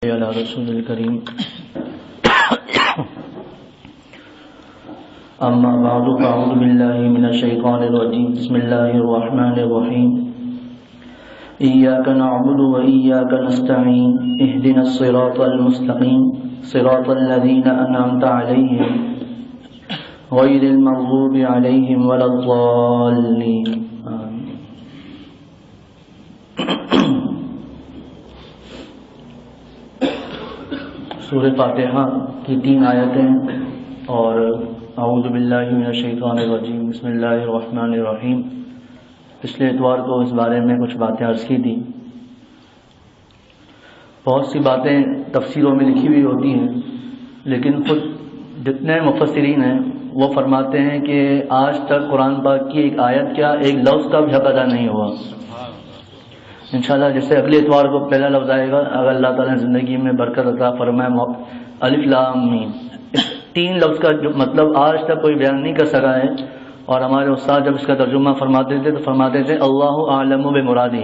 على رسول الكريم أما بعد فأعوذ بالله من الشيطان الرجيم بسم الله الرحمن الرحيم إياك نعبد وإياك نستعين اهدنا الصراط المستقيم صراط الذين أنعمت عليهم غير المغضوب عليهم ولا الضالين آمين. سورہ فاتحہ کی 3 آیتیں اور اعوذ باللہ من الشیطان الرجیم بسم اللہ الرحمن الرحیم. پچھلے اتوار کو اس بارے میں کچھ باتیں عرض کی تھی. بہت سی باتیں تفسیروں میں لکھی ہوئی ہوتی ہیں، لیکن خود جتنے مفسرین ہیں وہ فرماتے ہیں کہ آج تک قرآن پاک کی ایک آیت کیا ایک لفظ کا بھی حق ادا نہیں ہوا. انشاءاللہ جیسے اگلے اتوار کو پہلا لفظ آئے گا، اگر اللہ تعالیٰ نے زندگی میں برکت عطا فرمائے، الف لام میم، اس 3 لفظ کا جو مطلب آج تک کوئی بیان نہیں کر سکا ہے. اور ہمارے استاد جب اس کا ترجمہ فرماتے تھے تو فرماتے تھے اللہ اعلم بمرادہ،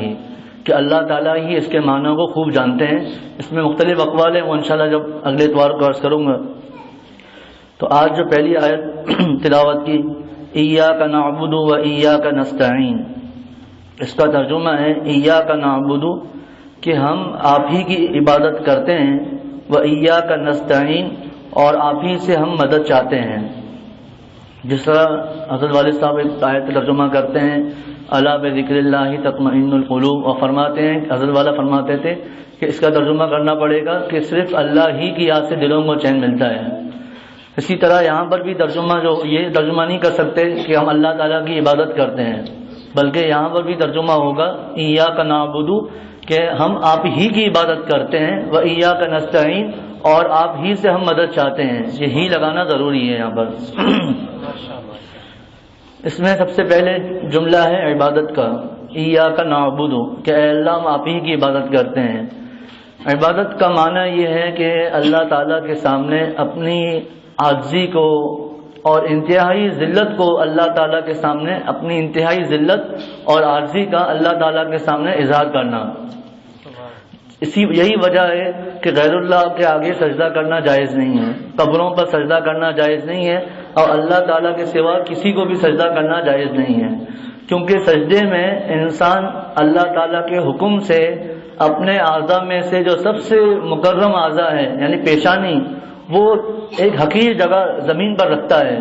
کہ اللہ تعالیٰ ہی اس کے معنی کو خوب جانتے ہیں. اس میں مختلف اقوال ہیں، وہ انشاءاللہ جب اگلے اتوار کو عرض کروں گا. تو آج جو پہلی آیت تلاوت کی ایاک نعبد و ایاک نستعین، اس کا ترجمہ ہے ایاک نعبد، کہ ہم آپ ہی کی عبادت کرتے ہیں، و ایاک نستعین، اور آپ ہی سے ہم مدد چاہتے ہیں. جس طرح حضرت والد صاحب ایک آیت کا ترجمہ کرتے ہیں الا بذکر اللہ تطمئن القلوب، اور فرماتے ہیں حضرت والا فرماتے تھے کہ اس کا ترجمہ کرنا پڑے گا کہ صرف اللہ ہی کی یاد سے دلوں کو چین ملتا ہے. اسی طرح یہاں پر بھی ترجمہ جو یہ ترجمہ نہیں کر سکتے کہ ہم اللہ تعالیٰ کی عبادت کرتے ہیں، بلکہ یہاں پر بھی ترجمہ ہوگا ایاک نعبد، کہ ہم آپ ہی کی عبادت کرتے ہیں، و ایاک نستعین، اور آپ ہی سے ہم مدد چاہتے ہیں. یہ ہی لگانا ضروری ہے یہاں پر. اس میں سب سے پہلے جملہ ہے عبادت کا، ایاک نعبد، کہ اے اللہ ہم آپ ہی کی عبادت کرتے ہیں. عبادت کا معنی یہ ہے کہ اللہ تعالیٰ کے سامنے اپنی عاجزی کو اور انتہائی ذلت کو اللہ تعالیٰ کے سامنے اپنی انتہائی ذلت اور عاجزی کا اللہ تعالیٰ کے سامنے اظہار کرنا. یہی وجہ ہے کہ غیر اللہ کے آگے سجدہ کرنا جائز نہیں ہے، قبروں پر سجدہ کرنا جائز نہیں ہے، اور اللہ تعالیٰ کے سوا کسی کو بھی سجدہ کرنا جائز نہیں ہے. کیونکہ سجدے میں انسان اللہ تعالیٰ کے حکم سے اپنے اعضاء میں سے جو سب سے مکرم اعضاء ہے یعنی پیشانی، وہ ایک حقیر جگہ زمین پر رکھتا ہے.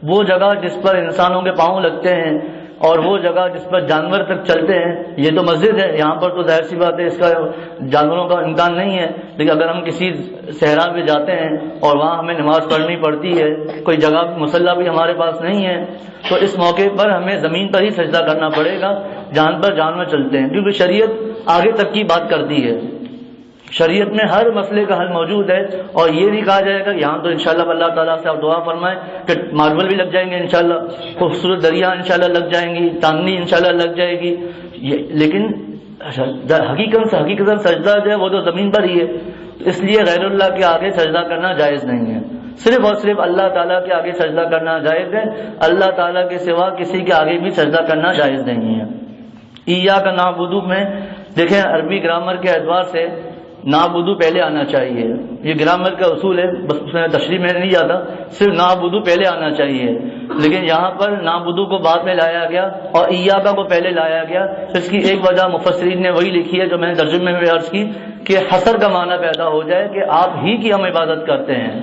وہ جگہ جس پر انسانوں کے پاؤں لگتے ہیں اور وہ جگہ جس پر جانور تک چلتے ہیں. یہ تو مسجد ہے، یہاں پر تو ظاہر سی بات ہے اس کا جانوروں کا امکان نہیں ہے، لیکن اگر ہم کسی صحرا میں جاتے ہیں اور وہاں ہمیں نماز پڑھنی پڑتی ہے، کوئی جگہ مصلی بھی ہمارے پاس نہیں ہے، تو اس موقع پر ہمیں زمین پر ہی سجدہ کرنا پڑے گا، جان پر جانور چلتے ہیں. کیونکہ شریعت آگے تک کی بات کرتی ہے، شریعت میں ہر مسئلے کا حل موجود ہے. اور یہ نہیں کہا جائے گا یہاں تو انشاءاللہ اللہ تعالیٰ سے آپ دعا فرمائیں کہ ماربل بھی لگ جائیں گے انشاءاللہ، خوبصورت دریا انشاءاللہ لگ جائیں گی، چاندنی انشاءاللہ لگ جائے گی، لیکن حقیقت سجدہ جو ہے وہ تو زمین پر ہی ہے. اس لیے غیر اللہ کے آگے سجدہ کرنا جائز نہیں ہے، صرف اور صرف اللہ تعالیٰ کے آگے سجدہ کرنا جائز ہے. اللہ تعالیٰ کے سوا کسی کے آگے بھی سجدہ کرنا جائز نہیں ہے. ایاک نعبد میں دیکھیں عربی گرامر کے اعتبار سے نعبد پہلے آنا چاہیے، یہ گرامر کا اصول ہے، بس اس میں تشریح میں نہیں جاتا، صرف نعبد پہلے آنا چاہیے. لیکن یہاں پر نعبد کو بعد میں لایا گیا اور ایاک کو پہلے لایا گیا. اس کی ایک وجہ مفسرین نے وہی لکھی ہے جو میں نے ترجمے میں عرض کی، کہ حصر کا معنی پیدا ہو جائے کہ آپ ہی کی ہم عبادت کرتے ہیں،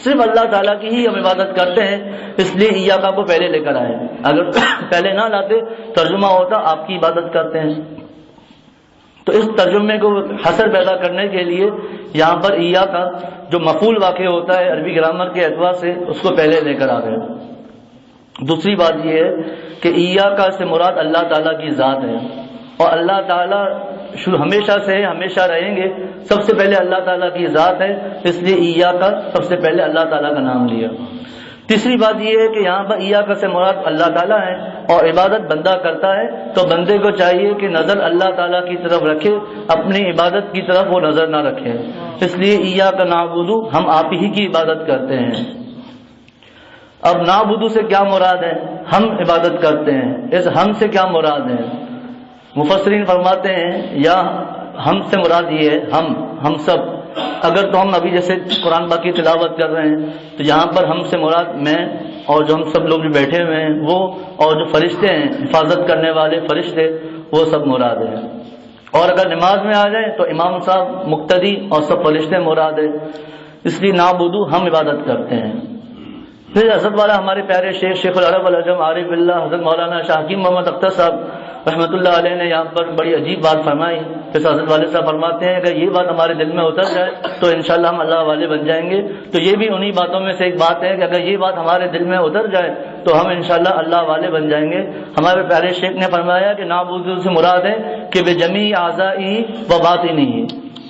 صرف اللہ تعالیٰ کی ہی ہم عبادت کرتے ہیں، اس لیے ایاک کو پہلے لے کر آئے. اگر پہلے نہ لاتے ترجمہ ہوتا آپ کی عبادت کرتے ہیں. تو اس ترجمے کو حصر پیدا کرنے کے لیے یہاں پر ایاک جو مفعول واقع ہوتا ہے عربی گرامر کے اعتبار سے اس کو پہلے لے کر آ گئے. دوسری بات یہ ہے کہ ایاک سے مراد اللہ تعالیٰ کی ذات ہے، اور اللہ تعالیٰ ہمیشہ سے ہمیشہ رہیں گے. سب سے پہلے اللہ تعالیٰ کی ذات ہے، اس لیے ایاک سب سے پہلے اللہ تعالیٰ کا نام لیا. تیسری بات یہ ہے کہ یہاں پر ایاک سے مراد اللہ تعالیٰ ہے اور عبادت بندہ کرتا ہے، تو بندے کو چاہیے کہ نظر اللہ تعالیٰ کی طرف رکھے، اپنی عبادت کی طرف وہ نظر نہ رکھے. اس لیے ایاک نعبد، ہم آپ ہی کی عبادت کرتے ہیں. اب نعبد سے کیا مراد ہے؟ ہم عبادت کرتے ہیں. اس ہم سے کیا مراد ہے؟ مفسرین فرماتے ہیں یا ہم سے مراد یہ ہے ہم سب، اگر تو ہم ابھی جیسے قرآن پاک کی تلاوت کر رہے ہیں تو یہاں پر ہم سے مراد میں اور جو ہم سب لوگ جو بیٹھے ہوئے ہیں وہ، اور جو فرشتے ہیں حفاظت کرنے والے فرشتے، وہ سب مراد ہیں۔ اور اگر نماز میں آ جائیں تو امام صاحب، مقتدی اور سب فرشتے مراد ہیں، اس لیے نعبدو ہم عبادت کرتے ہیں۔ پھر حضرت والا ہمارے پیارے شیخ العرب العجم عارف باللہ حضرت مولانا شاہ حکیم محمد اختر صاحب رحمۃ اللہ علیہ نے یہاں پر بڑی عجیب بات فرمائی۔ پھر حضرت والے صاحب فرماتے ہیں اگر یہ بات ہمارے دل میں اتر جائے تو انشاءاللہ ہم اللہ والے بن جائیں گے۔ تو یہ بھی انہی باتوں میں سے ایک بات ہے کہ اگر یہ بات ہمارے دل میں اتر جائے تو ہم انشاءاللہ اللہ والے بن جائیں گے۔ ہمارے پیارے شیخ نے فرمایا کہ نعبدو سے مراد ہے کہ بجمیع اعضائی و باطنی،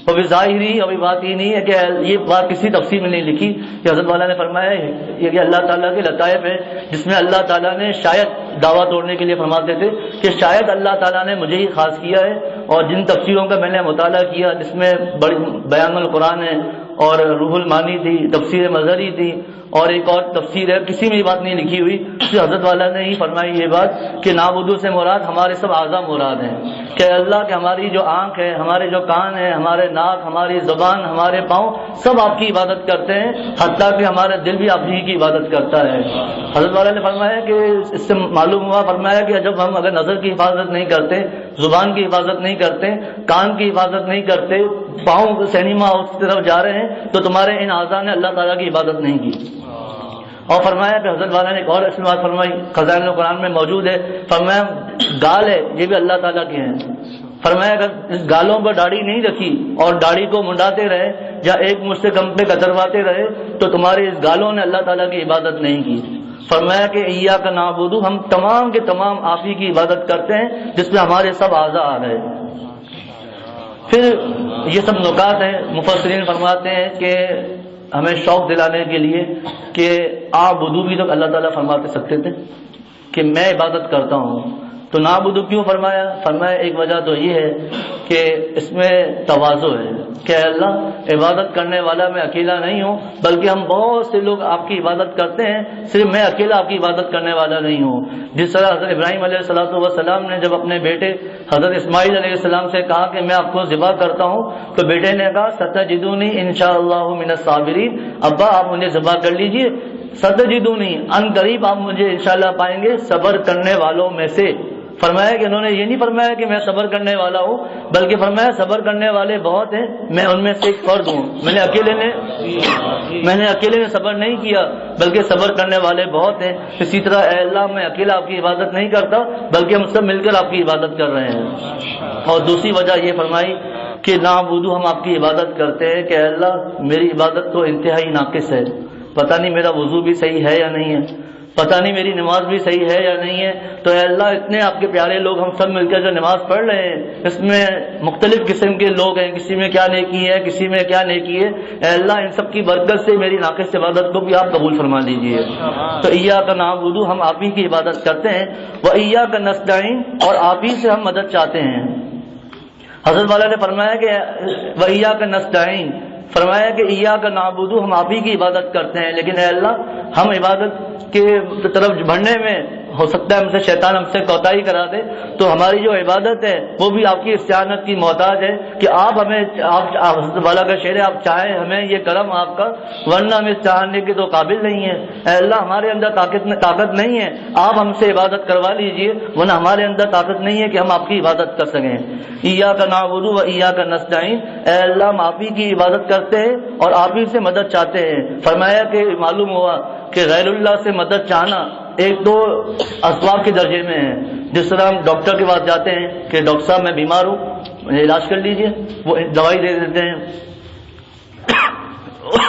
وہ بھی ظاہری اور بھی باطنی نہیں ہے کہ یہ بات کسی تفسیر میں نہیں لکھی کہ حضرت والا نے فرمایا یہ کہ اللہ تعالیٰ کے لطائف ہے، جس میں اللہ تعالیٰ نے شاید دعویٰ توڑنے کے لیے فرماتے تھے کہ شاید اللہ تعالیٰ نے مجھے ہی خاص کیا ہے، اور جن تفسیروں کا میں نے مطالعہ کیا جس میں بڑی بیان القرآن ہے اور روح المانی تھی، تفسیر مظہری تھی، اور ایک اور تفسیر ہے، کسی میں یہ بات نہیں لکھی ہوئی، تو حضرت والا نے ہی فرمائی یہ بات کہ نعبدو سے مراد ہمارے سب اعضاء مراد ہیں، کہ اللہ کہ ہماری جو آنکھ ہے، ہمارے جو کان ہے، ہمارے ناک، ہماری زبان، ہمارے پاؤں، سب آپ کی عبادت کرتے ہیں، حتیٰ کہ ہمارا دل بھی آپ ہی کی عبادت کرتا ہے۔ حضرت والا نے فرمایا کہ اس سے معلوم ہوا، فرمایا کہ جب ہم اگر نظر کی حفاظت نہیں کرتے، زبان کی حفاظت نہیں کرتے، کان کی حفاظت نہیں کرتے، پاؤں سینما اس طرف جا رہے ہیں، تو تمہارے ان اعضاء نے اللہ تعالیٰ کی عبادت نہیں کی۔ اور فرمایا کہ حضرت والا نے ایک اور ایسی بات فرمائی، خزائن القرآن میں موجود ہے، فرمایا گال ہے یہ بھی اللہ تعالیٰ کے ہیں، فرمایا اگر اس گالوں پر داڑھی نہیں رکھی اور داڑھی کو منڈاتے رہے یا ایک مجھ سے کم پہ کترواتے رہے تو تمہارے اس گالوں نے اللہ تعالیٰ کی عبادت نہیں کی۔ فرمایا کہ ایاک نعبدو ہم تمام کے تمام آپ ہی کی عبادت کرتے ہیں، جس میں ہمارے سب اعضاء آ رہے ہیں۔ پھر یہ سب نکات ہیں، مفسرین فرماتے ہیں کہ ہمیں شوق دلانے کے لیے کہ اعبدو بھی تو اللہ تعالیٰ فرماتے سکتے تھے کہ میں عبادت کرتا ہوں، تو نعبدو کیوں فرمایا؟ فرمایا ایک وجہ تو یہ ہے کہ اس میں تواضع ہے کہ اللہ عبادت کرنے والا میں اکیلا نہیں ہوں، بلکہ ہم بہت سے لوگ آپ کی عبادت کرتے ہیں، صرف میں اکیلا آپ کی عبادت کرنے والا نہیں ہوں۔ جس طرح حضرت ابراہیم علیہ السلام نے جب اپنے بیٹے حضرت اسماعیل علیہ السلام سے کہا کہ میں آپ کو ذبح کرتا ہوں، تو بیٹے نے کہا ستجدونی انشاءاللہ من الصابرین، ابا آپ مجھے ذبح کر لیجئے، ستجدونی ان قریب آپ مجھے انشاءاللہ پائیں گے صبر کرنے والوں میں سے۔ فرمایا کہ انہوں نے یہ نہیں فرمایا کہ میں صبر کرنے والا ہوں، بلکہ فرمایا صبر کرنے والے بہت ہیں، میں ان میں سے ایک فرد ہوں، میں نے اکیلے نے صبر نہیں کیا، بلکہ صبر کرنے والے بہت ہیں۔ اسی طرح اے اللہ میں اکیلا آپ کی عبادت نہیں کرتا، بلکہ ہم سب مل کر آپ کی عبادت کر رہے ہیں۔ اور دوسری وجہ یہ فرمائی کہ نعبدو ہم آپ کی عبادت کرتے ہیں کہ اے اللہ میری عبادت تو انتہائی ناقص ہے، پتہ نہیں میرا وضو بھی صحیح ہے یا نہیں ہے، پتہ نہیں میری نماز بھی صحیح ہے یا نہیں ہے، تو اے اللہ اتنے آپ کے پیارے لوگ ہم سب مل کر جو نماز پڑھ رہے ہیں، اس میں مختلف قسم کے لوگ ہیں، کسی میں کیا نیکی ہے، کسی میں کیا نیکی ہے، اے اللہ ان سب کی برکت سے میری ناقص عبادت کو بھی آپ قبول فرما لیجیے۔ تو ایاک نعبدو ہم آپ ہی کی عبادت کرتے ہیں، وایاک نستعین اور آپ ہی سے ہم مدد چاہتے ہیں۔ حضرت والا نے فرمایا کہ وایاک نستعین، فرمایا کہ ایاک نعبدو ہم آپ ہی کی عبادت کرتے ہیں، لیکن اے اللہ ہم عبادت کے طرف بڑھنے میں ہو سکتا ہے ہم سے شیطان ہم سے کوتاہی کرا دے، تو ہماری جو عبادت ہے وہ بھی آپ کی استعانت کی محتاج ہے کہ آپ ہمیں حضرت والا کا شعر ہے، آپ چاہیں ہمیں یہ کرم آپ کا، ورنہ ہم اس چاہنے کے تو قابل نہیں ہیں۔ اے اللہ ہمارے اندر طاقت نہیں ہے، آپ ہم سے عبادت کروا لیجئے، ورنہ ہمارے اندر طاقت نہیں ہے کہ ہم آپ کی عبادت کر سکیں۔ ایاک نعبدو و ایاک نستعین، اے اللہ ہم آپ ہی کی عبادت کرتے ہیں اور آپ ہی سے مدد چاہتے ہیں۔ فرمایا کہ معلوم ہوا کہ غیر اللہ سے مدد چاہنا ایک تو اسباب کے درجے میں ہے، جس طرح ہم ڈاکٹر کے پاس جاتے ہیں کہ ڈاکٹر صاحب میں بیمار ہوں مجھے علاج کر لیجئے، وہ دوائی دے دیتے ہیں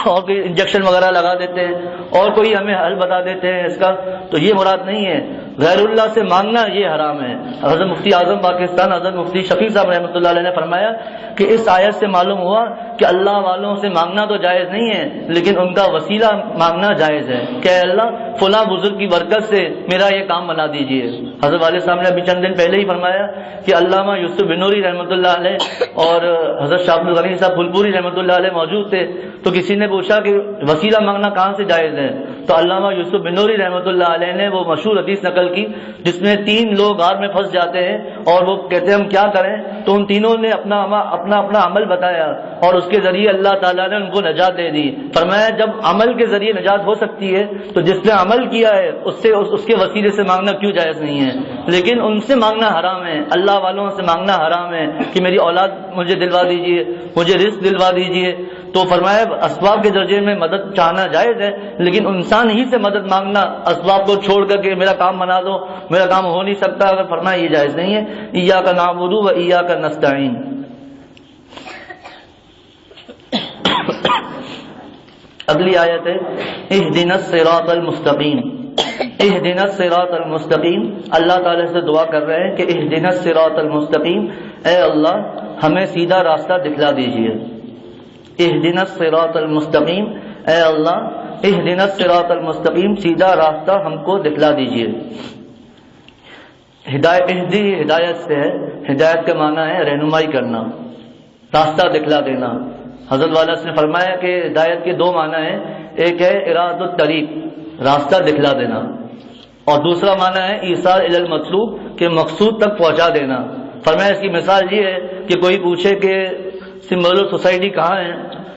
اور کوئی انجیکشن وغیرہ لگا دیتے ہیں اور کوئی ہمیں حل بتا دیتے ہیں اس کا، تو یہ مراد نہیں ہے۔ غیر اللہ سے مانگنا یہ حرام ہے۔ حضرت مفتی اعظم پاکستان حضرت مفتی شفیع صاحب رحمۃ اللہ علیہ نے فرمایا کہ اس آیت سے معلوم ہوا کہ اللہ والوں سے مانگنا تو جائز نہیں ہے، لیکن ان کا وسیلہ مانگنا جائز ہے کہ اے اللہ فلاں بزرگ کی برکت سے میرا یہ کام بنا دیجئے۔ حضرت والد صاحب نے ابھی چند دن پہلے ہی فرمایا کہ علامہ یوسف بنوری رحمۃ اللہ علیہ اور حضرت شاہ عبد الغنی صاحب پھولپوری رحمۃ اللہ علیہ موجود تھے، تو کسی نے پوچھا کہ وسیلہ مانگنا کہاں سے جائز ہے، تو علامہ یوسف بنوری رحمۃ اللہ علیہ نے وہ مشہور حدیث نقل کی جس میں 3 لوگ غار میں پھنس جاتے ہیں اور وہ کہتے ہیں ہم کیا کریں، تو ان تینوں نے اپنا عمل بتایا اور اس کے ذریعے اللہ تعالیٰ نے ان کو نجات دے دی۔ فرمایا جب عمل کے ذریعے نجات ہو سکتی ہے تو جس نے عمل کیا ہے اس کے وسیلے سے مانگنا کیوں جائز نہیں ہے؟ لیکن ان سے مانگنا حرام ہے، اللہ والوں سے مانگنا حرام ہے کہ میری اولاد مجھے دلوا دیجیے، مجھے رزق دلوا دیجیے۔ تو فرمایا اسباب کے درجے میں مدد چاہنا جائز ہے، لیکن انسان ہی سے مدد مانگنا اسباب کو چھوڑ کر کے میرا کام بنا دو، میرا کام ہو نہیں سکتا، اگر فرمایا یہ جائز نہیں ہے۔ ایاک نعبد و ایاک نستعین۔ اگلی آیت ہے اہدنا الصراط المستقیم۔ اہدنا الصراط المستقیم، اللہ تعالیٰ سے دعا کر رہے ہیں کہ اہدنا الصراط المستقیم، اے اللہ ہمیں سیدھا راستہ دکھلا دیجیے۔ اہدنا الصراط المستقیم، اے اللہ اہدنا الصراط المستقیم، سیدھا راستہ ہم کو دکھلا دیجیے۔ ہدایت سے ہے، ہدایت کا معنی ہے رہنمائی کرنا، راستہ دکھلا دینا۔ حضرت والا نے فرمایا کہ ہدایت کے 2 معنی ہیں، ایک ہے اراد الطریق، راستہ دکھلا دینا، اور دوسرا معنی ہے ایصال الی المطلوب، کہ مقصود تک پہنچا دینا۔ فرمایا اس کی مثال یہ ہے کہ کوئی پوچھے کہ سمبولر سوسائٹی کہاں ہے،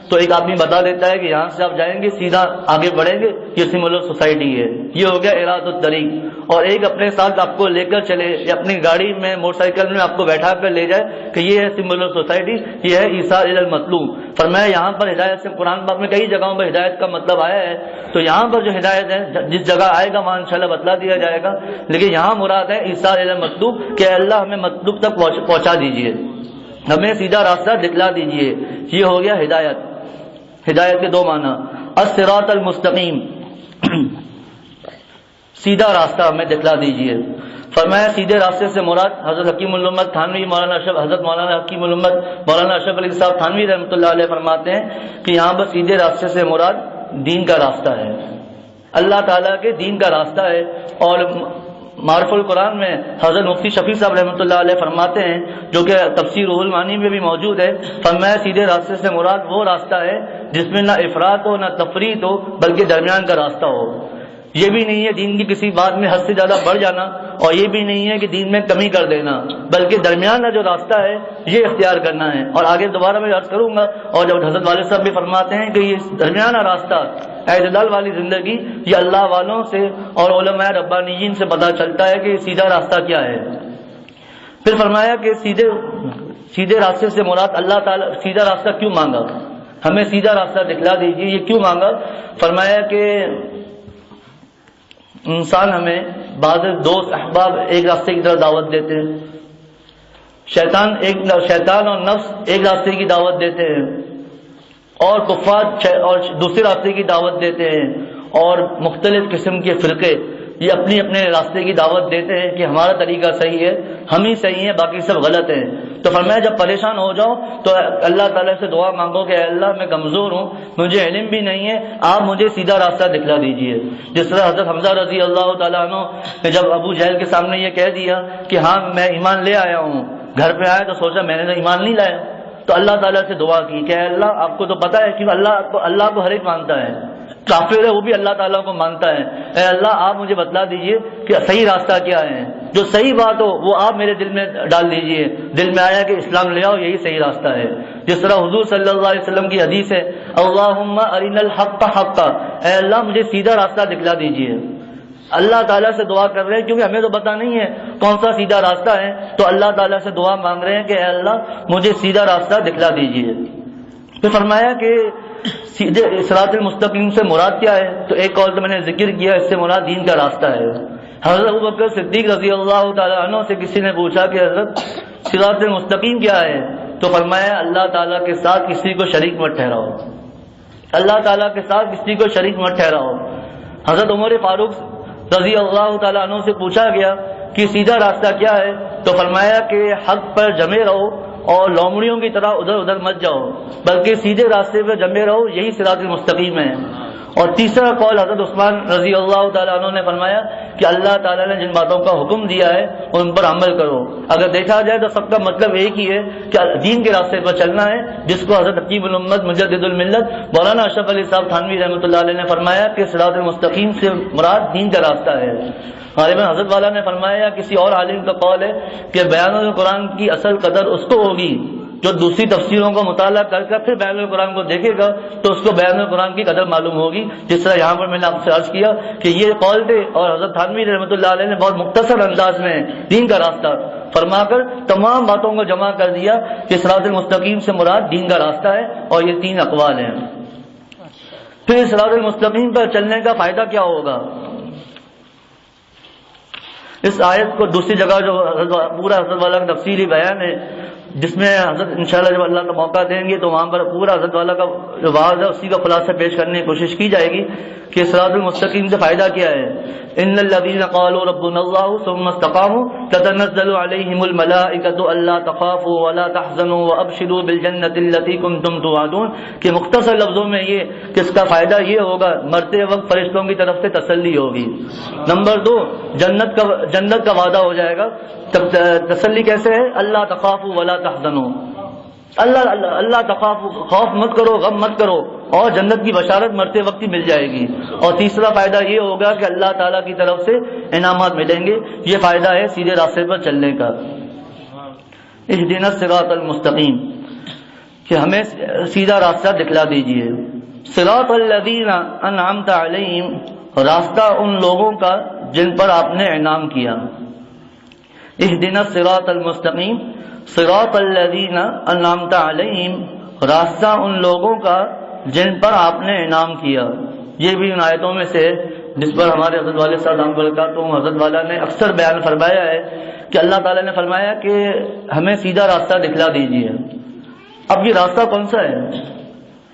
تو ایک آدمی بتا دیتا ہے کہ یہاں سے آپ جائیں گے سیدھا آگے بڑھیں گے یہ سمبولر سوسائٹی ہے، یہ ہو گیا اراد الطریق۔ اور ایک اپنے ساتھ آپ کو لے کر چلے یا اپنی گاڑی میں موٹر سائیکل میں آپ کو بیٹھا کر لے جائے کہ یہ ہے سمبولر سوسائٹی، یہ ہے ایصال الی المطلوب۔ فرمایا یہاں پر ہدایت سے قرآن پاک میں کئی جگہوں پر ہدایت کا مطلب آیا ہے، تو یہاں پر جو ہدایت ہے جس جگہ آئے گا وہاں انشاءاللہ بتلا دیا جائے گا، لیکن یہاں مراد ہے ایصال الی المطلوب کہ اللہ ہمیں مطلوب تک پہنچا دیجیے، ہمیں سیدھا راستہ دکھلا دیجیے۔ یہ ہو گیا ہدایت۔ ہدایت کے 2 معنی، الصراط المستقیم، سیدھا راستہ ہمیں دکھلا دیجیے۔ فرمایا سیدھے راستے سے مراد حضرت حکیم الامت تھانوی حضرت مولانا حکیم الامت مولانا اشرف علی صاحب تھانوی رحمۃ اللہ علیہ فرماتے ہیں کہ یہاں پر سیدھے راستے سے مراد دین کا راستہ ہے، اللہ تعالیٰ کے دین کا راستہ ہے۔ اور معرف القرآن میں حضرت مفتی شفیع صاحب رحمۃ اللہ علیہ فرماتے ہیں، جو کہ تفسیر روح المعانی میں بھی موجود ہے، فرمایا سیدھے راستے سے مراد وہ راستہ ہے جس میں نہ افراط ہو نہ تفریط ہو بلکہ درمیان کا راستہ ہو۔ یہ بھی نہیں ہے دین کی کسی بات میں حد سے زیادہ بڑھ جانا، اور یہ بھی نہیں ہے کہ دین میں کمی کر دینا، بلکہ درمیانہ جو راستہ ہے یہ اختیار کرنا ہے۔ اور آگے دوبارہ میں عرض کروں گا، اور جب حضرت والد صاحب بھی فرماتے ہیں کہ یہ درمیانہ راستہ اعتدال والی زندگی یہ اللہ والوں سے اور علماء ربانیین سے پتہ چلتا ہے کہ سیدھا راستہ کیا ہے۔ پھر فرمایا کہ سیدھے راستے سے مراد اللہ تعالیٰ سیدھا راستہ کیوں مانگا، ہمیں سیدھا راستہ دکھلا دیجیے، یہ کیوں مانگا؟ فرمایا کہ انسان ہمیں بعض دوست احباب ایک راستے کی طرف دعوت دیتے ہیں، شیطان اور نفس ایک راستے کی دعوت دیتے ہیں، اور کفار اور دوسرے راستے کی دعوت دیتے ہیں، اور مختلف قسم کے فرقے یہ اپنی اپنے راستے کی دعوت دیتے ہیں کہ ہمارا طریقہ صحیح ہے، ہم ہی صحیح ہیں، باقی سب غلط ہیں۔ تو فرمایا جب پریشان ہو جاؤ تو اللہ تعالیٰ سے دعا مانگو کہ اے اللہ میں کمزور ہوں، مجھے علم بھی نہیں ہے، آپ مجھے سیدھا راستہ دکھلا دیجیے۔ جس طرح حضرت حمزہ رضی اللہ تعالیٰ عنہ نے جب ابو جہل کے سامنے یہ کہہ دیا کہ ہاں میں ایمان لے آیا ہوں، گھر پہ آیا تو سوچا میں نے تو ایمان نہیں لایا، تو اللہ تعالیٰ سے دعا کی کہ اے اللہ آپ کو تو پتہ ہے کہ اللہ کو ہر ایک مانتا ہے، کافر ہے وہ بھی اللہ تعالیٰ کو مانتا ہے، اے اللہ آپ مجھے بتلا دیجئے کہ صحیح راستہ کیا ہے، جو صحیح بات ہو وہ آپ میرے دل میں ڈال دیجئے۔ دل میں آیا کہ اسلام لے آؤ، یہی صحیح راستہ ہے۔ جس طرح حضور صلی اللہ علیہ وسلم کی حدیث ہے اللہم ارنا الحق حقا، اے اللہ مجھے سیدھا راستہ دکھلا دیجئے۔ اللہ تعالیٰ سے دعا کر رہے ہیں کیونکہ ہمیں تو پتہ نہیں ہے کون سا سیدھا راستہ ہے، تو اللہ تعالیٰ سے دعا مانگ رہے ہیں کہ اے اللہ مجھے سیدھا راستہ دکھلا دیجئے۔ پھر فرمایا کہ سیدھے صراط المستقیم سے مراد کیا ہے، تو ایک قول تو میں نے ذکر کیا، اس سے مراد دین کا راستہ ہے۔ حضرت ابوبکر صدیق رضی اللہ تعالیٰ عنہ سے کسی نے پوچھا کہ حضرت صراط المستقیم کیا ہے، تو فرمایا اللہ تعالیٰ کے ساتھ کسی کو شریک مت ٹھہراؤ، اللہ تعالیٰ کے ساتھ کسی کو شریک مت ٹھہراؤ۔ حضرت عمر فاروق رضی اللہ تعالیٰ عنہ سے پوچھا گیا کہ سیدھا راستہ کیا ہے، تو فرمایا کہ حق پر جمے رہو اور لومڑیوں کی طرح ادھر ادھر مت جاؤ، بلکہ سیدھے راستے پہ جمے رہو، یہی صراط المستقیم ہے۔ اور تیسرا قول حضرت عثمان رضی اللہ تعالیٰ عنہ نے فرمایا کہ اللہ تعالیٰ نے جن باتوں کا حکم دیا ہے ان پر عمل کرو. اگر دیکھا جائے تو سب کا مطلب ایک ہی ہے کہ دین کے راستے پر چلنا ہے، جس کو حضرت حکیم الامت مجدد الملت مولانا اشرف علی صاحب تھانوی رحمۃ اللہ علیہ نے فرمایا کہ صراط المستقیم سے مراد دین کا راستہ ہے. غالباً حضرت والا نے فرمایا، کسی اور عالم کا قول ہے کہ بیان القرآن کی اصل قدر اس کو ہوگی جو دوسری تفسیروں کا مطالعہ کر کر پھر بیان القرآن کو دیکھے گا تو اس کو بیان القرآن کی قدر معلوم ہوگی. جس طرح یہاں پر میں نے آپ سے عرض کیا کہ یہ قول تھے اور حضرت تھانوی رحمۃ اللہ علیہ نے بہت مختصر انداز میں دین کا راستہ فرما کر تمام باتوں کو جمع کر دیا کہ صراط المستقیم سے مراد دین کا راستہ ہے، اور یہ 3 اقوال ہیں. پھر صراط المستقیم پر چلنے کا فائدہ کیا ہوگا؟ اس آیت کو دوسری جگہ جو پورا حضرت والا کا تفصیلی بیان ہے، جس میں حضرت انشاءاللہ جب اللہ کا موقع دیں گے تو وہاں پر پورا حضرت والا کا جو واضح ہے اسی کا خلاصہ پیش کرنے کی کوشش کی جائے گی کہ صراط المستقیم سے فائدہ کیا ہے. ان الذين قالوا ربنا الله ثم استقاموا تتنزل عليهم الملائكة الا تخافوا ولا تحزنوا وابشروا بالجنة التي كنتم توعدون. کہ مختصر لفظوں میں یہ کہ اس کا فائدہ یہ ہوگا، مرتے وقت فرشتوں کی طرف سے تسلی ہوگی. نمبر 2، جنت کا وعدہ ہو جائے گا. تسلی کیسے ہے؟ اللہ تخافوا ولا تحزنوا، اللہ تخافوا، خوف مت کرو، غم مت کرو، اور جنت کی بشارت مرتے وقت ہی مل جائے گی. اور تیسرا فائدہ یہ ہوگا کہ اللہ تعالیٰ کی طرف سے انعامات ملیں گے. یہ فائدہ ہے سیدھے راستے پر چلنے کا. اہدنا الصراط المستقیم، کہ ہمیں سیدھا راستہ دکھلا دیجیے. صراط الذین انعمت علیہم، راستہ ان لوگوں کا جن پر آپ نے انعام کیا. اہدنا الصراط المستقیم صراط الذین انعمت علیہم، راستہ ان لوگوں کا جن پر آپ نے انعام کیا. یہ بھی ان آیتوں میں سے جس پر ہمارے حضرت والد صاحب برکاتہم حضرت والا نے اکثر بیان فرمایا ہے کہ اللہ تعالیٰ نے فرمایا کہ ہمیں سیدھا راستہ دکھلا دیجیے. اب یہ راستہ کون سا ہے؟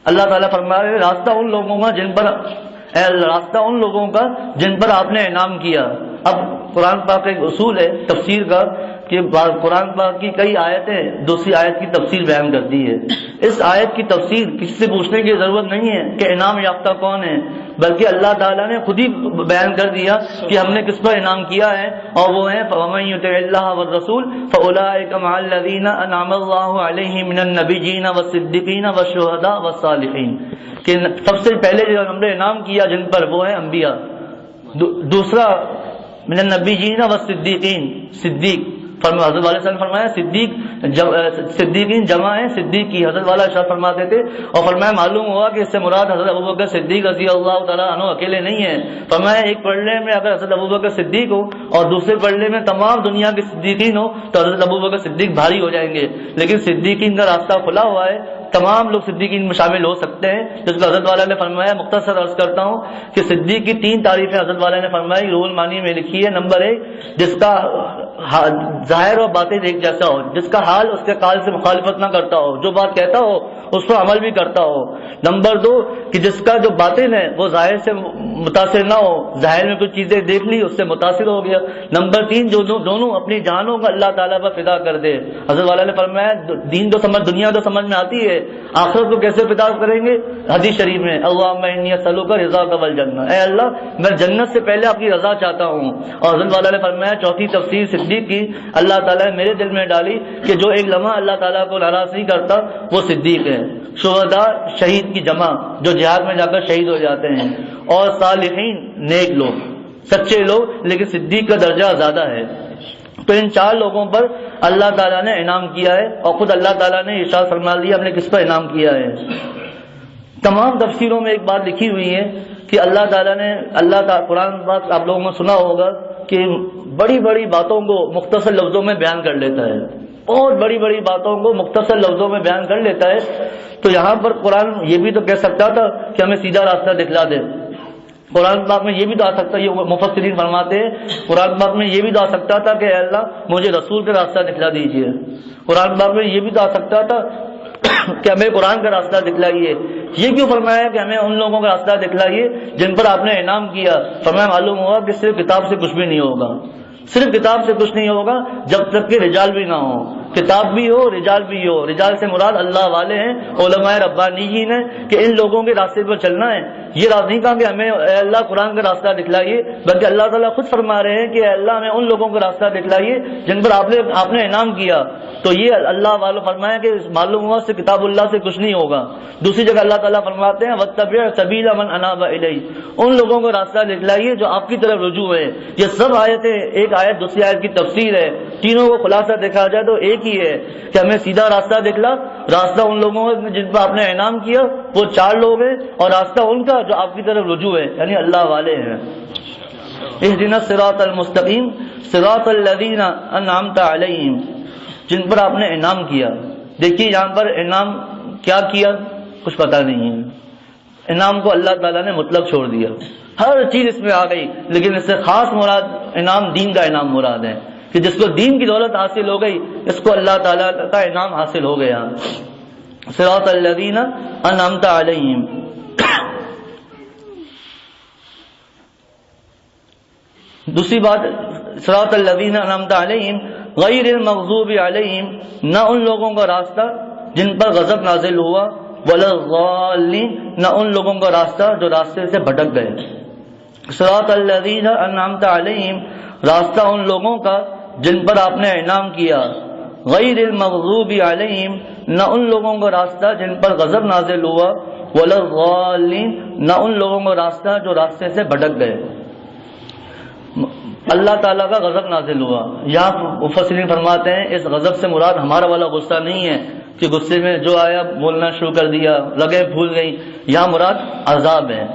اللہ تعالیٰ فرمایا راستہ ان لوگوں کا جن پر آپ نے انعام کیا. اب قرآن پاک کا ایک اصول ہے تفسیر کا کہ قرآن پاک کی کئی آیتیں دوسری آیت کی تفسیر بیان کرتی ہے. اس آیت کی تفسیر کسی سے پوچھنے کی ضرورت نہیں ہے کہ انعام یافتہ کون ہے، بلکہ اللہ تعالیٰ نے خود ہی بیان کر دیا کہ ہم نے کس پر انعام کیا ہے، اور وہ ہیں فَمَن يُطِعِ اللَّهَ وَالرَّسُولَ فَأُولَٰئِكَ مَعَ الَّذِينَ أَنْعَمَ اللَّهُ عَلَيْهِم مِّنَ النَّبِيِّينَ وَالصِّدِّيقِينَ وَالشُّهَدَاءِ وَالصَّالِحِينَ. کہ سب سے پہلے جو ہم نے انعام کیا جن پر وہ ہیں انبیاء. دوسرا من النبیین والصدیقین، صدیق حضرت والے صاحب نے فرمایا صدیقین جمع ہے صدیق کی. حضرت والا ارشاد فرماتے تھے اور فرمایا معلوم ہوا کہ اس سے مراد حضرت ابوبکر صدیق رضی اللہ تعالیٰ عنہ اکیلے نہیں ہیں. فرمایا ایک پڑھنے میں اگر حضرت ابوبکر صدیق ہو اور دوسرے پڑھنے میں تمام دنیا کے صدیقین ہو تو حضرت ابوبکر صدیق بھاری ہو جائیں گے، لیکن صدیقین کا راستہ کھلا ہوا ہے، تمام لوگ صدیقین میں شامل ہو سکتے ہیں. جس کو حضرت والا نے فرمایا، مختصر عرض کرتا ہوں کہ صدیق کی 3 تعریفیں حضرت والا نے فرمائی، روح المعانی میں لکھی ہے. نمبر 1، جس کا ظاہر اور باطن ایک جیسا ہو، جس کا حال اس کے قال سے مخالفت نہ کرتا ہو، جو بات کہتا ہو اس پر عمل بھی کرتا ہو. نمبر 2، کہ جس کا جو باطن ہے وہ ظاہر سے متاثر نہ ہو، ظاہر میں کچھ چیزیں دیکھ لی اس سے متاثر ہو گیا. نمبر 3، جو دونوں اپنی جانوں کا اللہ تعالیٰ پر فدا کر دے. حضرت والا نے فرمایا دین تو سمجھ، دنیا تو سمجھ میں آتی ہے، آخرت کو کیسے فدا کریں گے؟ حدیث شریف میں اللہم انی اسألک رضاک والجنہ، اے اللہ میں جنت سے پہلے آپ کی رضا چاہتا ہوں. اور حضرت والا نے فرمایا چوتھی تفسیر صدیق کی اللہ تعالیٰ نے میرے دل میں ڈالی کہ جو ایک لمحہ اللہ تعالیٰ کو ناراض نہیں کرتا وہ صدیق ہے. شہداء شہید کی جمع جو جہاد میں جا کر شہید ہو جاتے ہیں، اور صالحین نیک لوگ، سچے لوگ، لیکن صدیق کا درجہ زیادہ ہے. تو ان 4 لوگوں پر اللہ تعالیٰ نے انعام کیا ہے، اور خود اللہ تعالیٰ نے ارشاد فرما دیا ہم نے کس پر انعام کیا ہے. تمام تفسیروں میں ایک بات لکھی ہوئی ہے کہ اللہ تعالیٰ نے قرآن بات آپ لوگوں نے سنا ہوگا کہ بڑی بڑی باتوں کو مختصر لفظوں میں بیان کر لیتا ہے، بہت بڑی بڑی باتوں کو مختصر لفظوں میں بیان کر لیتا ہے. تو یہاں پر قرآن یہ بھی تو کہہ سکتا تھا کہ ہمیں سیدھا راستہ دکھلا دے. قرآن پاک میں یہ بھی تو آ سکتا ہے، یہ مفسرین فرماتے ہیں قرآن پاک میں یہ بھی تو آ سکتا تھا کہ اے اللہ مجھے رسول کا راستہ دکھلا دیجیے. قرآن پاک میں یہ بھی تو آ سکتا تھا کہ ہمیں قرآن کا راستہ دکھلائیے. یہ کیوں فرمایا کہ ہمیں ان لوگوں کا راستہ دکھلائیے جن پر آپ نے انعام کیا؟ فرمایا معلوم ہوا کہ صرف کتاب سے کچھ بھی نہیں ہوگا، صرف کتاب سے کچھ نہیں ہوگا جب تک کہ رجال بھی نہ ہوں. کتاب بھی ہو رجال بھی ہو. رجال سے مراد اللہ والے ہیں، علماء ربانیین ہیں کہ ان لوگوں کے راستے پر چلنا ہے. یہ راز نہیں کہا کہ ہمیں اے اللہ قرآن کا راستہ دکھلائیے، بلکہ اللہ تعالیٰ خود فرما رہے ہیں کہ اے اللہ ہمیں ان لوگوں کا راستہ دکھلائیے جن پر آپ نے انعام کیا. تو یہ اللہ والوں فرمایا کہ معلوم ہوا سے کتاب اللہ سے کچھ نہیں ہوگا. دوسری جگہ اللہ تعالیٰ فرماتے ہیں واتبع سبیل من اناب الی، ان لوگوں کو راستہ دکھلائیے جو آپ کی طرف رجوع ہے. یہ سب آیتیں، ایک آیت دوسری آیت کی تفسیر ہے، تینوں کو خلاصہ دیکھا جائے تو ایک ہی ہے کہ ہمیں سیدھا راستہ دکھلا. راستہ ان لوگوں جن پر آپ نے انعام کیا وہ 4 لوگ ہیں، اور راستہ ان کا جو آپ کی طرف رجوع ہے یعنی اللہ والے ہیں. اہدنا الصراط المستقیم صراط الذین انعمت علیہم، جن پر آپ نے انعام کیا. دیکھیے یہاں پر انعام کیا کیا کچھ پتہ نہیں ہے. انعام کو اللہ تعالیٰ نے مطلق چھوڑ دیا، ہر چیز اس میں آ گئی، لیکن اس سے خاص مراد انعام دین کا انعام مراد ہے کہ جس کو دین کی دولت حاصل ہو گئی اس کو اللہ تعالیٰ کا انعام حاصل ہو گیا. صراط الذین انعمت علیہم. دوسری بات صراط الذین انعمت علیہم غیر المغضوب علیہم، نہ ان لوگوں کا راستہ جن پر غضب نازل ہوا، ولا الضالین، نہ ان لوگوں کا راستہ جو راستے سے بھٹک گئے. صراط الذین انعمت علیہم، راستہ ان لوگوں کا جن پر آپ نے انعام کیا. غیر المغضوب علیہم، نہ ان لوگوں کا راستہ جن پر غضب نازل ہوا، ولا الضالین، نہ ان لوگوں کا راستہ جو راستے سے بھٹک گئے. اللہ تعالیٰ کا غضب نازل ہوا. یہاں مفسرین فرماتے ہیں اس غضب سے مراد ہمارا والا غصہ نہیں ہے کہ غصے میں جو آیا بولنا شروع کر دیا، رگیں پھول گئی. یہاں مراد عذاب ہے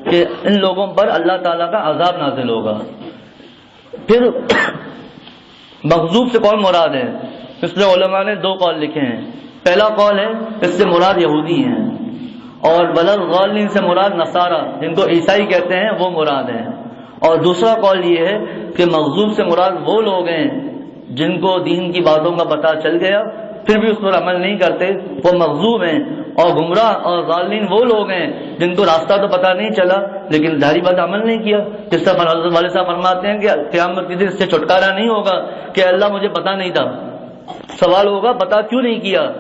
کہ ان لوگوں پر اللہ تعالیٰ کا عذاب نازل ہوگا. پھر مغضوب سے کون مراد ہے؟ اس میں علماء نے 2 قول لکھے ہیں. پہلا قول ہے اس سے مراد یہودی ہیں، اور ولا الضالین سے مراد نصارہ جن کو عیسائی کہتے ہیں وہ مراد ہیں. اور دوسرا قول یہ ہے کہ مغضوب سے مراد وہ لوگ ہیں جن کو دین کی باتوں کا پتہ چل گیا پھر بھی اس پر عمل نہیں کرتے، وہ مغضوب ہیں. اور گمراہ اور ضالین وہ لوگ ہیں جن کو راستہ تو پتہ نہیں چلا لیکن ظاہری بات عمل نہیں کیا. جس طرح حضرت والد صاحب فرماتے ہیں کہ قیامت کے دن اس سے چھٹکارا نہیں ہوگا کہ اللہ مجھے پتہ نہیں تھا. سوال ہوگا پتہ کیوں نہیں کیا.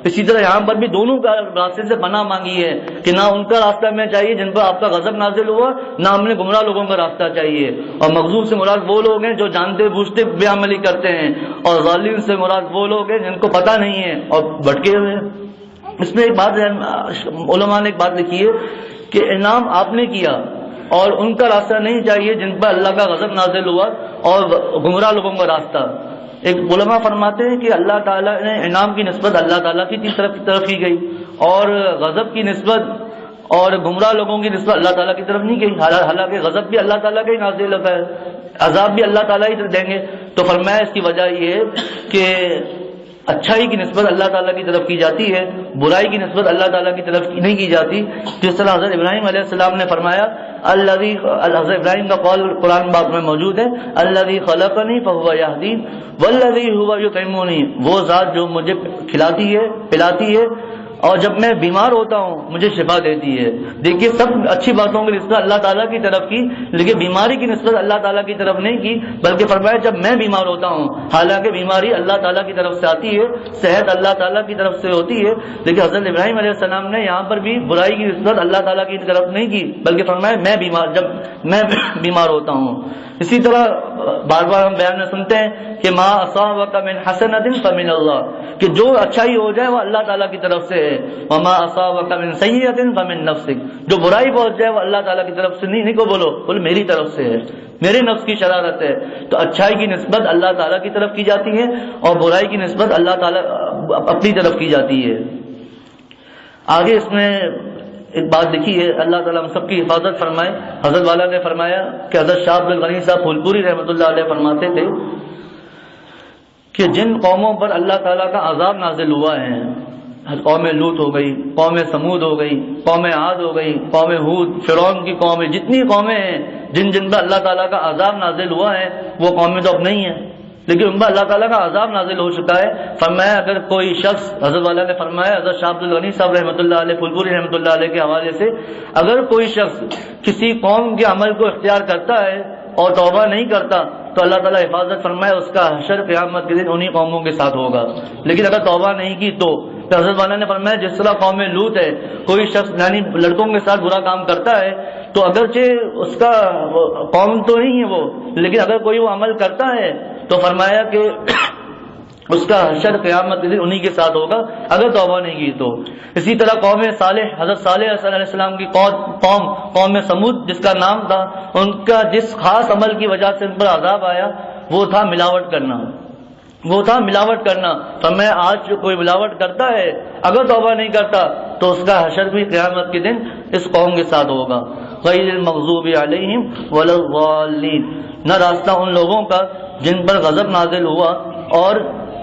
اسی طرح یہاں پر بھی دونوں کا راستے سے پناہ مانگی ہے کہ نہ ان کا راستہ میں چاہیے جن پر آپ کا غضب نازل ہوا، نہ ہم نے گمراہ لوگوں کا راستہ چاہیے. اور مغضوب سے مراد وہ لوگ ہیں جو جانتے بوجھتے بے عملی کرتے ہیں، اور ظالم سے مراد وہ لوگ ہیں جن کو پتہ نہیں ہے اور بھٹکے ہوئے ہیں. اس میں ایک بات ہے، علماء نے ایک بات لکھی ہے کہ انعام آپ نے کیا اور ان کا راستہ نہیں چاہیے جن پر اللہ کا غضب نازل ہوا اور گمراہ لوگوں کا راستہ. ایک علماء فرماتے ہیں کہ اللہ تعالیٰ نے انعام کی نسبت اللہ تعالیٰ کی طرف کی گئی، اور غضب کی نسبت اور گمراہ لوگوں کی نسبت اللہ تعالیٰ کی طرف نہیں گئی. حالانکہ غضب بھی اللہ تعالیٰ کا ہی نازل ہوتا ہے، عذاب بھی اللہ تعالیٰ ہی دیں گے. تو فرمایا اس کی وجہ یہ ہے کہ اچھائی کی نسبت اللہ تعالیٰ کی طرف کی جاتی ہے، برائی کی نسبت اللہ تعالیٰ کی طرف نہیں کی جاتی. جس طرح حضرت ابراہیم علیہ السلام نے فرمایا، حضرت ابراہیم کا قول قرآن پاک میں موجود ہے، الذی خلقنی فہو یہدین والذی هو یطعمنی، وہ ذات جو مجھے کھلاتی ہے پلاتی ہے اور جب میں بیمار ہوتا ہوں مجھے شفا دیتی ہے. دیکھیے سب اچھی باتوں کی نسبت اللہ تعالیٰ کی طرف کی، لیکن بیماری کی نسبت اللہ تعالیٰ کی طرف نہیں کی، بلکہ فرمایا جب میں بیمار ہوتا ہوں. حالانکہ بیماری اللہ تعالیٰ کی طرف سے آتی ہے، صحت اللہ تعالیٰ کی طرف سے ہوتی ہے، لیکن حضرت ابراہیم علیہ السلام نے یہاں پر بھی برائی کی نسبت اللہ تعالیٰ کی طرف نہیں کی، بلکہ فرمایا جب میں بیمار ہوتا ہوں. اسی طرح بار بار ہم بیان میں سنتے ہیں کہ ما اصابک من حسنۃ فمن اللہ، کہ جو اچھائی ہو جائے وہ اللہ تعالیٰ کی طرف سے ہے. وما اصابک من سیئۃ فمن نفسک، جو برائی پہنچ جائے وہ اللہ تعالیٰ کی طرف سے نہیں کو بول میری طرف سے ہے، میرے نفس کی شرارت ہے. تو اچھائی کی نسبت اللہ تعالیٰ کی طرف کی جاتی ہے اور برائی کی نسبت اللہ تعالیٰ اپنی طرف کی جاتی ہے. آگے اس میں ایک بات لکھی ہے، اللہ تعالیٰ ہم سب کی حفاظت فرمائے. حضرت والا نے فرمایا کہ حضرت شاہ عبد الغنی صاحب پھولپوری رحمۃ اللہ علیہ فرماتے تھے کہ جن قوموں پر اللہ تعالیٰ کا عذاب نازل ہوا ہے، قوم لوط ہو گئی، قوم سمود ہو گئی، قوم عاد ہو گئی، قوم ہود، فرعون کی قومیں، جتنی قومیں ہیں جن پر اللہ تعالیٰ کا عذاب نازل ہوا ہے وہ قومیں تو اب نہیں ہیں، لیکن ان پر اللہ تعالیٰ کا عذاب نازل ہو چکا ہے. فرمایا اگر کوئی شخص، حضرت والا نے فرمایا، حضرت شاہ عبد الغنی صاحب رحمۃ اللہ علیہ پھولپوری رحمۃ اللہ علیہ کے حوالے سے، اگر کوئی شخص کسی قوم کے عمل کو اختیار کرتا ہے اور توبہ نہیں کرتا تو اللہ تعالیٰ حفاظت فرمائے اس کا حشر قیامت کے دن انہی قوموں کے ساتھ ہوگا. لیکن اگر توبہ نہیں کی تو حضرت والا نے فرمایا جس طرح قوم لوط ہے، کوئی شخص یعنی لڑکوں کے ساتھ برا کام کرتا ہے تو اگرچہ اس کا قوم تو نہیں ہے وہ، لیکن اگر کوئی وہ عمل کرتا ہے تو فرمایا کہ اس کا حشر قیامت کے دن انہی کے ساتھ ہوگا اگر توبہ نہیں کی تو. اسی طرح قوم صالح، حضرت صالح علیہ السلام کی قوم سمود جس کا نام تھا، ان کا جس خاص عمل کی وجہ سے ان پر عذاب آیا وہ تھا ملاوٹ کرنا. تو میں آج جو کوئی ملاوٹ کرتا ہے اگر توبہ نہیں کرتا تو اس کا حشر بھی قیامت کے دن اس قوم کے ساتھ ہوگا. غیر المغضوب علیہم ولا الضالین، نہ راستہ ان لوگوں کا جن پر غضب نازل ہوا اور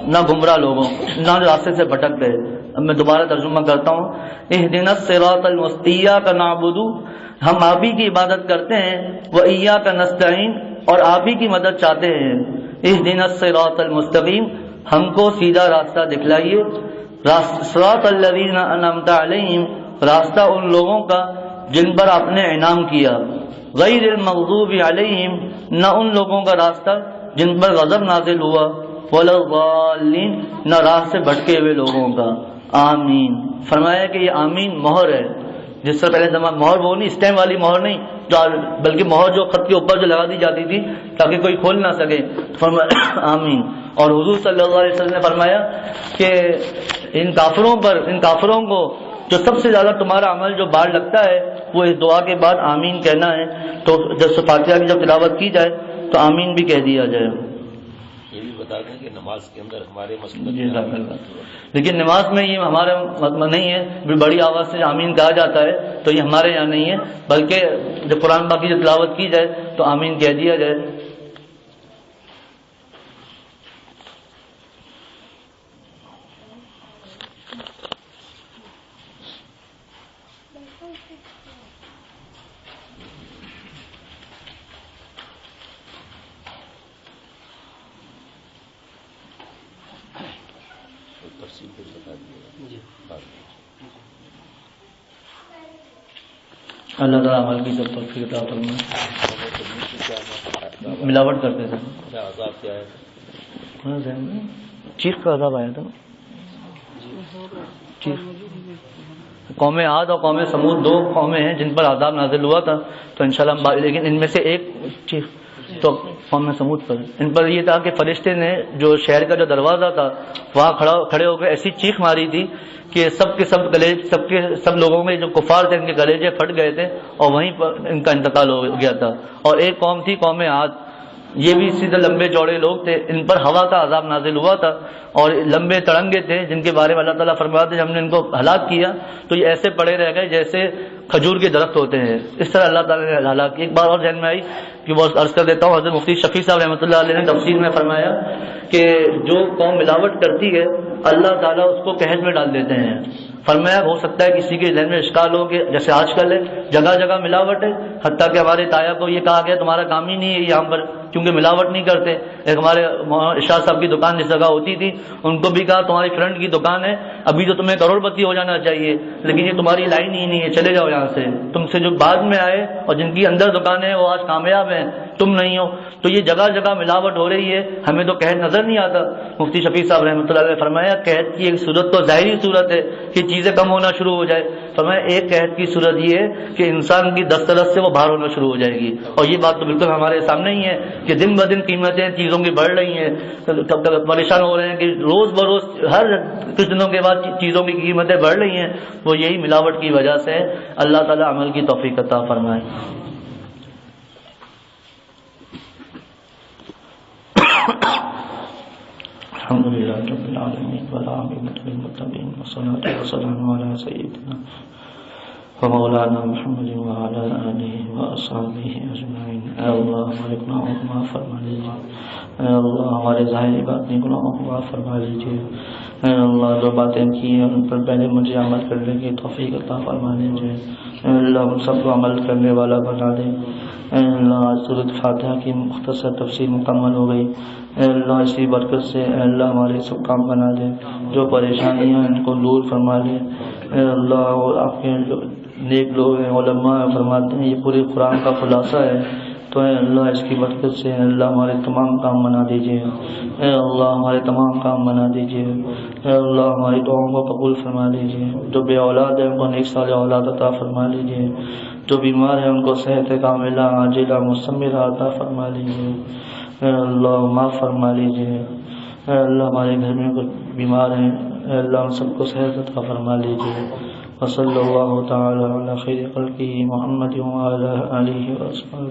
نہ گمراہ لوگوں، نہ راستے سے بھٹک گئے. اب میں دوبارہ ترجمہ کرتا ہوں. اہدنا الصراط المستقیم، ایاک نعبد، ہم آپ ہی کی عبادت کرتے ہیں، وایاک نستعین، اور آپ ہی کی مدد چاہتے ہیں. اہدنا الصراط المستقیم، ہم کو سیدھا راستہ دکھلائیے. صراط الذین انعمت علیہم، راستہ ان لوگوں کا جن پر آپ نے انعام کیا. غیر المغضوب علیہم، نہ ان لوگوں کا راستہ جن پر غضب نازل ہوا، ولا الضالین، نہ راہ سے بھٹکے ہوئے لوگوں کا. آمین. فرمایا کہ یہ آمین مہر ہے. جس سے پہلے زمانہ مہر وہ نہیں، اسٹیمپ والی مہر نہیں، بلکہ مہر جو خط کے اوپر جو لگا دی جاتی تھی تاکہ کوئی کھول نہ سکے. فرمایا آمین. اور حضور صلی اللہ علیہ وسلم نے فرمایا کہ ان کافروں کو جو سب سے زیادہ تمہارا عمل جو بار لگتا ہے وہ اس دعا کے بعد آمین کہنا ہے. تو جب فاتحہ کی جب تلاوت کی جائے تو آمین بھی کہہ دیا جائے. یہ بھی بتا دیں کہ نماز کے اندر ہمارے مسئلہ، لیکن نماز میں یہ ہمارا نہیں ہے بڑی آواز سے آمین کہا جاتا ہے، تو یہ ہمارے یہاں نہیں ہے، بلکہ جب قرآن پاک کی جب تلاوت کی جائے تو آمین کہہ دیا جائے. اللہ تعالیٰ عمل کی سب توفیق عطا فرمائے. ملاوٹ کرتے تھے، کیا عذاب کیا ہے؟ چیخ کا عذاب آیا تھا. چیخ. قوم عاد اور قوم سمود دو قومیں ہیں جن پر عذاب نازل ہوا تھا، تو انشاءاللہ لیکن ان میں سے ایک چیخ تو قوم سمود پر ان پر یہ تھا کہ فرشتے نے جو شہر کا جو دروازہ تھا وہاں کھڑے ہو کے ایسی چیخ ماری تھی کہ سب لوگوں میں جو کفار تھے ان کے کلیجے پھٹ گئے تھے اور وہیں پر ان کا انتقال ہو گیا تھا. اور ایک قوم تھی قوم عاد، یہ بھی سیدھے لمبے چوڑے لوگ تھے، ان پر ہوا کا عذاب نازل ہوا تھا اور لمبے تڑنگے تھے جن کے بارے میں اللہ تعالیٰ فرماتے ہم نے ان کو ہلاک کیا تو یہ ایسے پڑے رہ گئے جیسے کھجور کے درخت ہوتے ہیں. اس طرح اللہ تعالیٰ نے ہلاک کی. ایک بار اور ذہن میں آئی کہ وہ عرض کر دیتا ہوں، حضرت مفتی شفیع صاحب رحمۃ اللہ علیہ نے تفسیر میں فرمایا کہ جو قوم ملاوٹ کرتی ہے اللہ تعالیٰ اس کو قحط میں ڈال دیتے ہیں. فرمایا ہو سکتا ہے کسی کے ذہن میں اشکال ہو کہ جیسے آج کل ہے جگہ جگہ ملاوٹ ہے، حتیٰ کہ ہمارے تایا کو یہ کہا گیا تمہارا کام ہی نہیں ہے یہاں پر کیونکہ ملاوٹ نہیں کرتے. ایک ہمارے ارشاد صاحب کی دکان جس جگہ ہوتی تھی ان کو بھی کہا تمہاری فرنٹ کی دکان ہے، ابھی تو تمہیں کروڑ پتی ہو جانا چاہیے لیکن یہ تمہاری لائن ہی نہیں ہے، چلے جاؤ یہاں سے. تم سے جو بعد میں آئے اور جن کی اندر دکانیں ہیں وہ آج کامیاب ہیں، تم نہیں ہو. تو یہ جگہ جگہ ملاوٹ ہو رہی ہے، ہمیں تو قحط نظر نہیں آتا. مفتی شفیع صاحب رحمۃ اللہ علیہ نے فرمایا قحط کی ایک صورت تو ظاہری صورت ہے کہ چیزیں کم ہونا شروع ہو جائے. فرمایا ایک قحط کی صورت یہ ہے کہ انسان کی دسترس سے وہ باہر ہونا شروع ہو جائے گی. اور یہ بات تو بالکل ہمارے سامنے ہی ہے کہ دن بدن قیمتیں چیزوں کی بڑھ رہی ہیں، کب تک پریشان ہو رہے ہیں کہ روز بروز ہر کچھ دنوں کے بعد چیزوں کی قیمتیں بڑھ رہی ہیں. وہ یہی ملاوٹ کی وجہ سے. اللہ تعالیٰ عمل کی توفیق عطا فرمائے. الحمد للہ رب العالمین والعاقبۃ للمتقین والصلاة والسلام علی سیدنا ومولانا محمد وعلی آلہ واصحابہ اجمعین. اے اللہ ہمارے گناہوں کو معاف فرما لیجیے. اے اللہ ہمارے ظاہری باطنی گناہوں کو معاف فرما لیجیے. اے اللہ جو باتیں کی ہیں ان پر پہلے مجھے عمل کرنے کی توفیق عطا فرما لیجیے. اے اللہ ہم سب کو عمل کرنے والا بنا دے. اے اللہ آج سورۃ فاتحہ کی مختصر تفسیر مکمل ہو گئی. اے اللہ اسی برکت سے اے اللہ ہمارے سب کام بنا دے، جو پریشانیاں ہیں ان کو دور فرما لے. اے اللہ اور آپ کے جو نیک لوگ ہیں علماء فرماتے ہیں یہ پورے قرآن کا خلاصہ ہے تو اے اللہ اس کی برکت سے اے اللہ ہمارے تمام کام بنا دیجیے، اے اللہ ہمارے تمام کام بنا دیجیے، اے اللہ ہماری دعاؤں کو قبول فرما لیجیے، جو بے اولاد ہیں ان کو نیک صالح اولاد عطا فرما لیجیے، جو بیمار ہیں ان کو صحت کاملہ عاجلہ مستمرہ عطا فرما لیجیے، اے اللہ معاف فرما لیجیے، اے اللہ ہمارے گھر میں کچھ بیمار ہیں اے اللہ ان سب کو صحت عطا فرما لیجیے۔ وصلی اللہ تعالی علی خیر خلقہ محمد وعلی آلہ وصحبہ۔